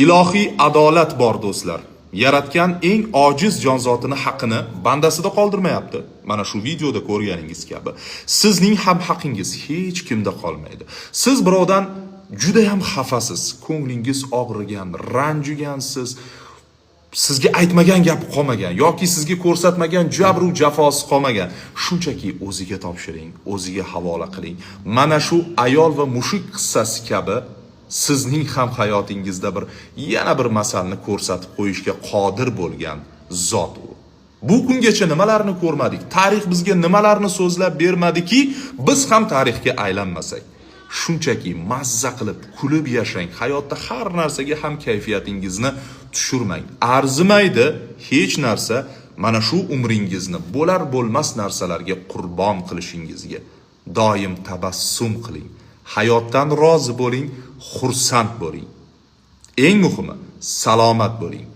Ilohiy adolat bor do'stlar. Yaratgan eng ojiz jonzotini haqini bandasida qoldirmayapti. Mana shu videoda ko'rganingiz kabi. Sizning ham haqingiz hech kimda qolmaydi. Siz birovdan juda ham xafasiz, ko'nglingiz og'rigan, ranjigansiz. Sizga aytmagan gapi qolmagan yoki sizga ko'rsatmagan jabr va jafosi qolmagan. Shunchaki o'ziga topshiring, o'ziga havola qiling. Mana shu ayol va mushuk qissasi kabi sizning ham hayotingizda yana bir masalani ko'rsatib qo'yishga qodir bo'lgan zot u. Bu kungacha nimalarni ko'rmadik? Tarix bizga nimalarni so'zlab bermadiki, biz ham tarixga aylanmasak. Shunchaki mazza qilib, kulib yashang. Hayotda har narsaga ham kayfiyatingizni tushirmang. Arzimaydi hech narsa mana shu umringizni bo'lar bo'lmas narsalarga qurbon qilishingizga. Doim tabassum qiling. Hayotdan rozi bo'ling, xursand bo'ling. Eng muhimi, salomat bo'ling.